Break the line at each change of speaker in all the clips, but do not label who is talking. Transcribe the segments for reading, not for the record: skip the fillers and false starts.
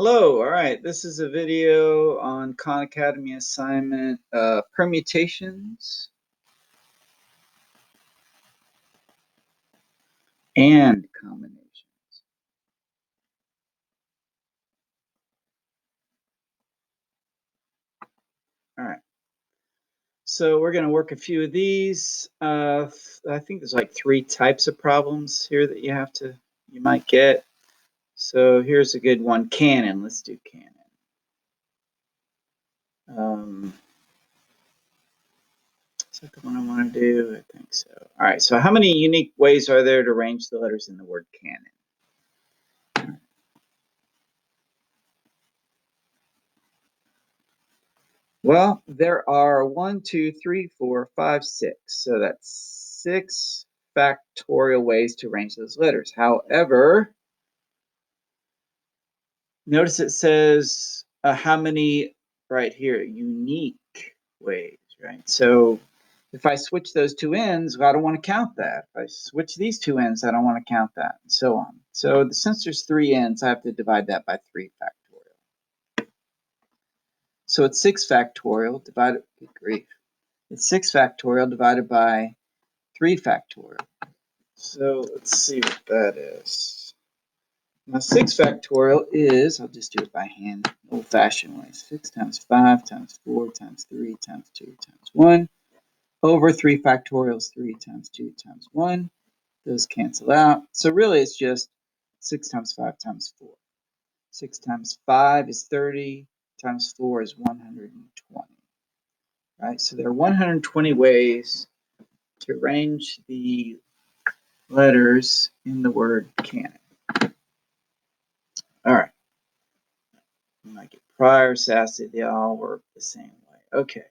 Hello, all right, this is a video on Khan Academy assignment permutations and combinations. All right, so we're going to work a few of these. I think there's like 3 types of problems here that you might get. So here's a good one, canon. Let's do canon. Is that the one I want to do? I think so. All right, so how many unique ways are there to arrange the letters in the word canon? Well, there are 1, 2, 3, 4, 5, 6. So that's 6 factorial ways to arrange those letters. However, notice it says how many right here, unique ways, right? So if I switch those 2 ends, well, I don't want to count that. If I switch these 2 ends, I don't want to count that, and so on. So since there's 3 ends, I have to divide that by 3 factorial. So it's 6 factorial divided, good grief. It's 6 factorial divided by 3 factorial. So let's see what that is. Now 6 factorial is, I'll just do it by hand, old-fashioned way. 6 times 5 times 4 times 3 times 2 times 1 over 3 factorial is 3 times 2 times 1. Those cancel out. So really it's just 6 times 5 times 4. 6 times 5 is 30 times 4 is 120. Right? So there are 120 ways to arrange the letters in the word canon. All right. Like it prior, sassy, they all work the same way. Okay.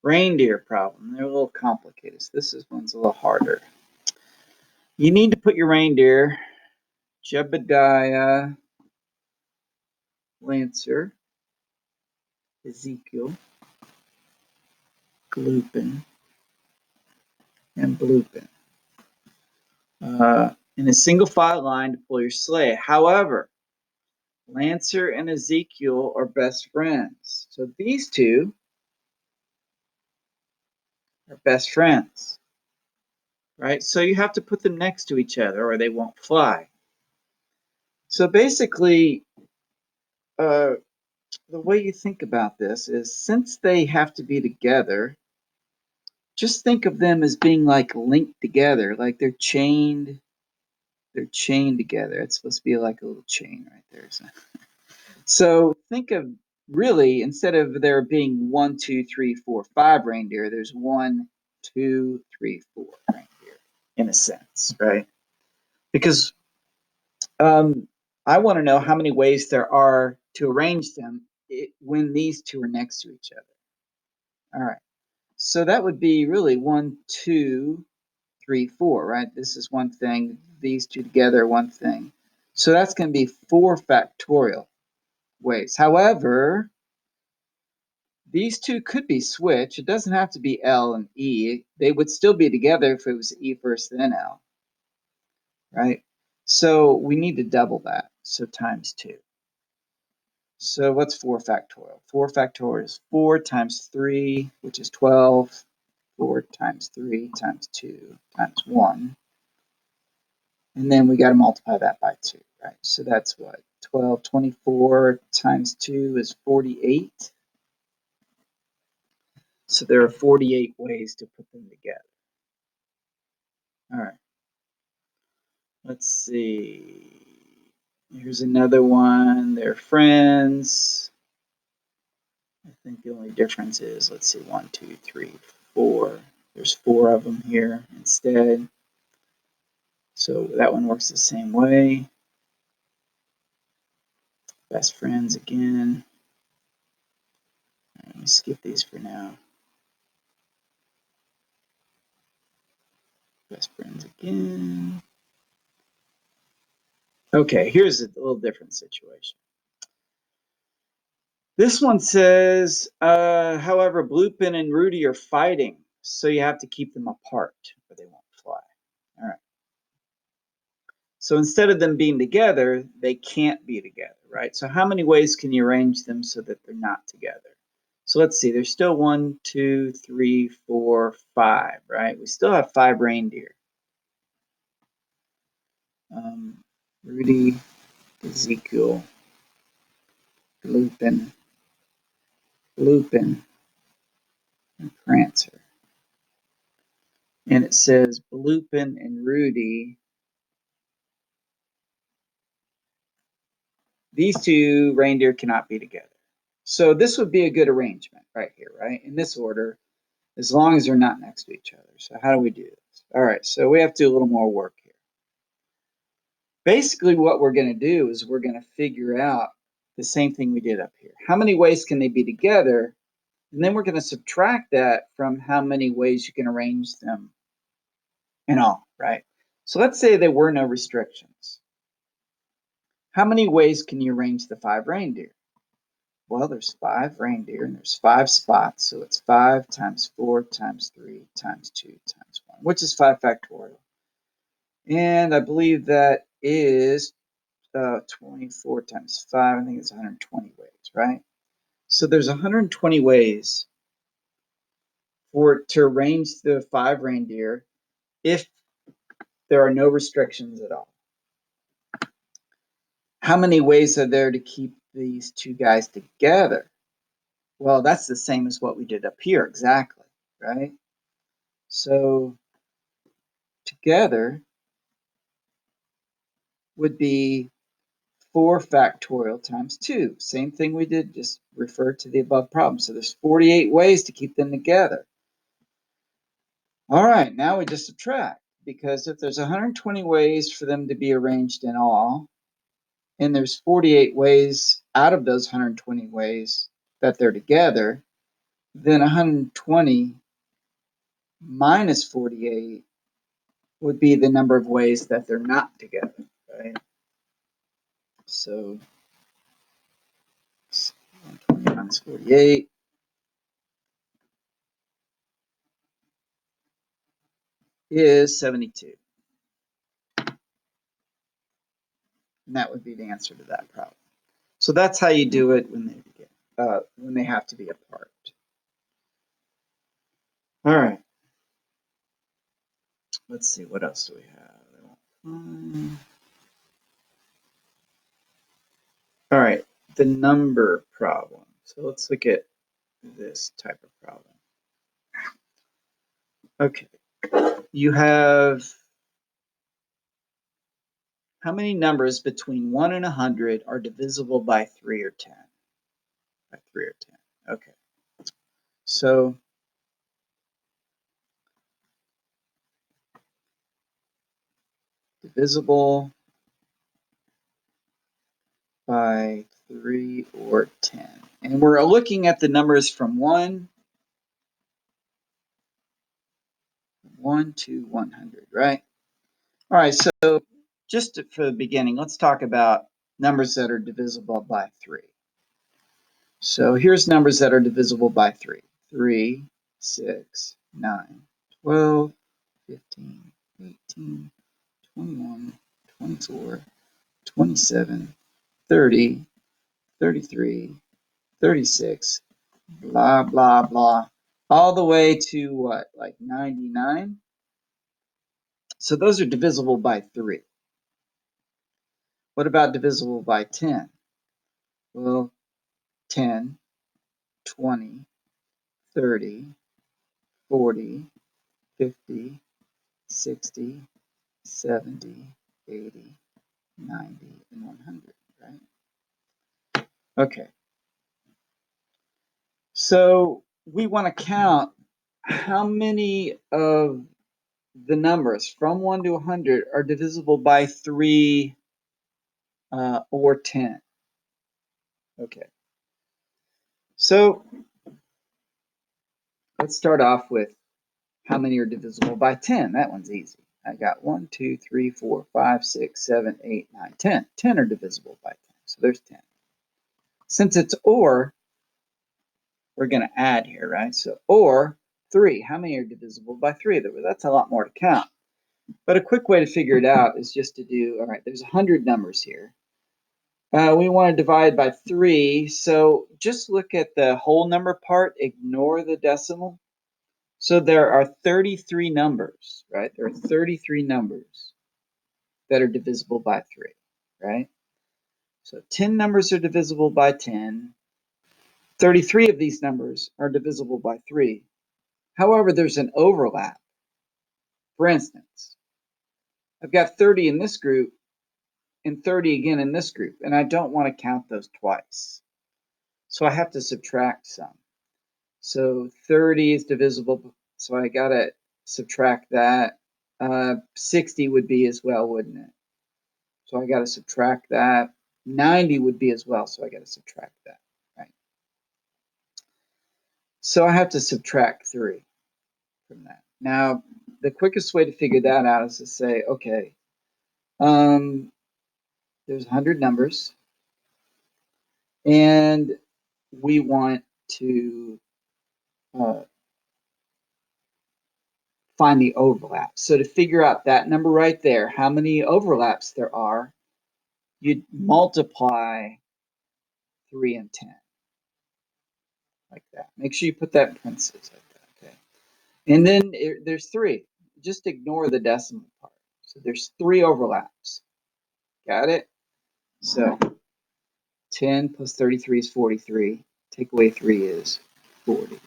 Reindeer problem. They're a little complicated. So one's a little harder. You need to put your reindeer, Jebediah, Lancer, Ezekiel, Gloopin, and Bloopin in a single file line to pull your sleigh. However, Lancer and Ezekiel are best friends. So these two are best friends, right? So you have to put them next to each other or they won't fly. So basically, the way you think about this is since they have to be together, just think of them as being like linked together, like they're chained together. It's supposed to be like a little chain right there. So think of really, instead of there being 1, 2, 3, 4, 5 reindeer, there's 1, 2, 3, 4 reindeer in a sense, right? Because I want to know how many ways there are to arrange them when these two are next to each other. All right. So that would be really 1, 2, 3, 4, right? This is one thing. These two together, one thing. So that's going to be 4 factorial ways. However, these two could be switched. It doesn't have to be L and E. They would still be together if it was E first, then L, right? So we need to double that. So times 2. So what's 4 factorial? 4 factorial is 4 times 3, which is 12. 4 times 3 times 2 times 1. And then we got to multiply that by 2, right? So that's what? 12, 24 times 2 is 48. So there are 48 ways to put them together. All right. Let's see. Here's another one. They're friends. I think the only difference is, let's see, 1, 2, 3, 4. There's 4 of them here instead. So that one works the same way. Best friends again. Let me skip these for now. Best friends again. Okay, here's a little different situation. This one says, however, Bluepin and Rudy are fighting, so you have to keep them apart or they won't fly. All right. So instead of them being together, they can't be together, right? So how many ways can you arrange them so that they're not together? So let's see, there's still 1, 2, 3, 4, 5, right? We still have 5 reindeer. Rudy, Ezekiel, Lupin, and Prancer. And it says Lupin and Rudy. These 2 reindeer cannot be together. So this would be a good arrangement right here, right? In this order, as long as they're not next to each other. So how do we do this? All right, so we have to do a little more work here. Basically, what we're going to do is we're going to figure out the same thing we did up here. How many ways can they be together? And then we're going to subtract that from how many ways you can arrange them in all, right? So let's say there were no restrictions. How many ways can you arrange the 5 reindeer? Well, there's 5 reindeer and there's 5 spots. So it's 5 times 4 times 3 times 2 times 1, which is 5 factorial. And I believe that is 24 times 5. I think it's 120 ways, right? So there's 120 ways to arrange the 5 reindeer if there are no restrictions at all. How many ways are there to keep these 2 guys together? Well, that's the same as what we did up here, exactly, right? So together would be 4 factorial times 2. Same thing we did, just refer to the above problem. So there's 48 ways to keep them together. All right, now we just subtract, because if there's 120 ways for them to be arranged in all, and there's 48 ways out of those 120 ways that they're together, then 120 minus 48 would be the number of ways that they're not together, right? So 120 minus 48 is 72. And that would be the answer to that problem. So that's how you do it when they have to be apart. All right. Let's see, what else do we have? All right, the number problem. So let's look at this type of problem. Okay, you have how many numbers between 1 and 100 are divisible by 3 or 10? By 3 or 10. Okay. So divisible by 3 or 10. And we're looking at the numbers from 1 to 100, right? All right, so just for the beginning, let's talk about numbers that are divisible by 3. So here's numbers that are divisible by 3. 3, 6, 9, 12, 15, 18, 21, 24, 27, 30, 33, 36, blah, blah, blah, all the way to what, like 99? So those are divisible by 3. What about divisible by 10? Well, 10, 20, 30, 40, 50, 60, 70, 80, 90, and 100, right? Okay. So we want to count how many of the numbers from 1 to 100 are divisible by 3 or 10. Okay. So let's start off with how many are divisible by 10. That one's easy. I got 1, 2, 3, 4, 5, 6, 7, 8, 9, 10. 10 are divisible by 10. So there's 10. Since it's or, we're going to add here, right? So or 3. How many are divisible by 3? That's a lot more to count. But a quick way to figure it out is just to do, all right, there's 100 numbers here. We want to divide by 3, so just look at the whole number part, ignore the decimal. So there are 33 numbers, right? There are 33 numbers that are divisible by 3, right? So 10 numbers are divisible by 10. 33 of these numbers are divisible by 3. However, there's an overlap. For instance, I've got 30 in this group and 30 again in this group, and I don't want to count those twice. So I have to subtract some. So 30 is divisible, so I got to subtract that. 60 would be as well, wouldn't it? So I got to subtract that. 90 would be as well, so I got to subtract that, right? So I have to subtract 3 from that. Now, the quickest way to figure that out is to say, okay, there's 100 numbers, and we want to find the overlap. So to figure out that number right there, how many overlaps there are, you'd multiply 3 and 10, like that. Make sure you put that in parentheses like that, okay? And then there's 3. Just ignore the decimal part. So there's 3 overlaps. Got it? So 10 plus 33 is 43. Take away 3 is 40.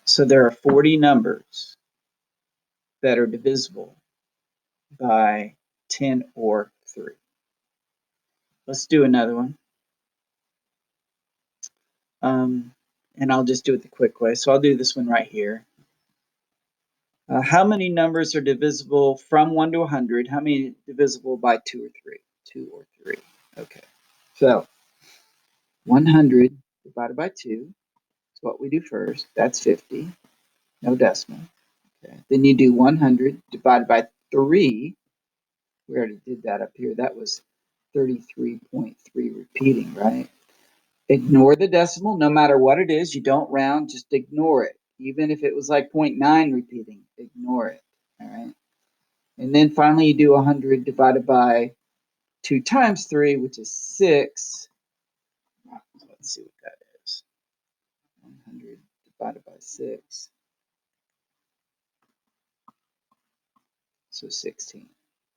So there are 40 numbers that are divisible by 10 or 3. Let's do another one. And I'll just do it the quick way. So I'll do this one right here. How many numbers are divisible from 1 to 100? How many divisible by 2 or 3? 2 or 3. Okay. So 100 divided by 2 is what we do first. That's 50. No decimal. Okay. Then you do 100 divided by 3. We already did that up here. That was 33.3 repeating, right? Ignore the decimal, no matter what it is. You don't round, just ignore it. Even if it was like 0.9 repeating, ignore it, all right? And then finally you do 100 divided by 2 times 3, which is 6. So let's see what that is. 100 divided by 6. So 16,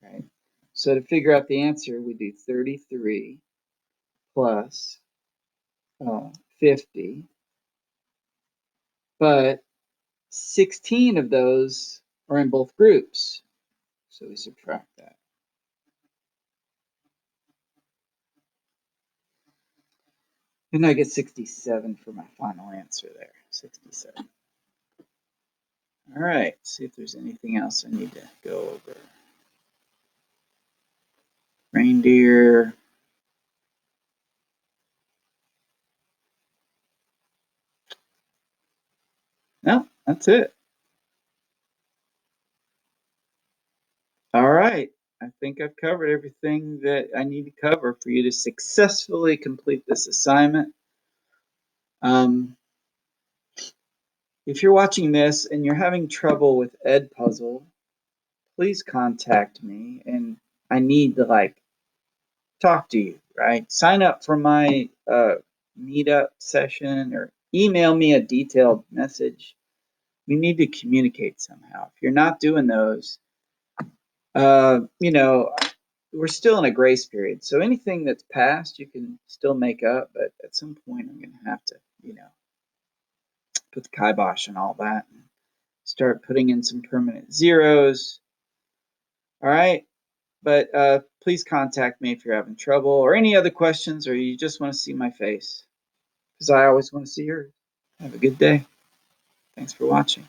right? So to figure out the answer, we do 33 plus 50. But 16 of those are in both groups. So we subtract that. And I get 67 for my final answer there. 67. All right, see if there's anything else I need to go over. Reindeer. No, that's it. All right, I think I've covered everything that I need to cover for you to successfully complete this assignment. If you're watching this and you're having trouble with Edpuzzle, please contact me, and I need to talk to you, right? Sign up for my meetup session or email me a detailed message. We need to communicate somehow. If you're not doing those, we're still in a grace period. So anything that's passed, you can still make up, but at some point I'm going to have to, put the kibosh on all that and start putting in some permanent zeros. All right. But please contact me if you're having trouble or any other questions, or you just want to see my face, because I always want to see yours. Have a good day. Thanks for watching.